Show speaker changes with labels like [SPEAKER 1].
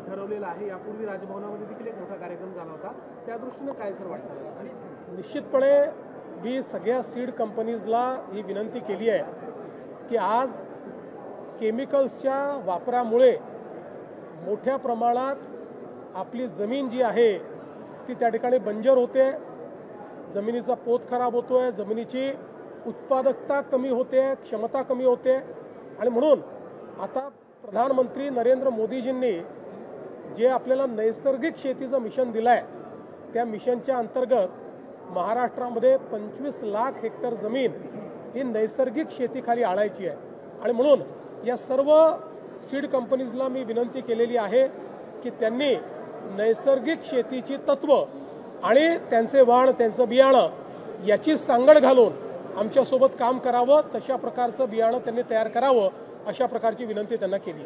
[SPEAKER 1] ठरवलेलं आहे। यापूर्वी राजभवनामध्ये देखील एक मोठा कार्यक्रम झाला होता, त्या दृष्टीने काय सर वाटतं?
[SPEAKER 2] निश्चितपणे मी सगळ्या सीड कंपनीजला ही विनंती केली आहे की आज केमिकल्सच्या वापरामुळे मोठ्या प्रमाणात आपली जमीन जी आहे ती त्या ठिकाणी बंजर होते, जमिनीचा पोत खराब होतोय, जमिनीची उत्पादकता कमी होते, क्षमता कमी होते। आणि म्हणून आता प्रधानमंत्री नरेंद्र मोदीजींनी जे आपल्याला नैसर्गिक शेतीचं मिशन दिलं आहे, त्या मिशनच्या अंतर्गत महाराष्ट्रामध्ये 25 लाख हेक्टर जमीन ही नैसर्गिक शेतीखाली आणायची आहे। आणि म्हणून या सर्व सीड कंपनीजला मी विनंती केलेली आहे की त्यांनी नैसर्गिक शेतीची तत्व आणि त्यांचे वाण, त्यांचं बियाणं याची सांगड घालून आमच्यासोबत काम करावं, तशा प्रकारचं बियाणं त्यांनी तयार करावं, अशा प्रकारची विनंती त्यांना केली।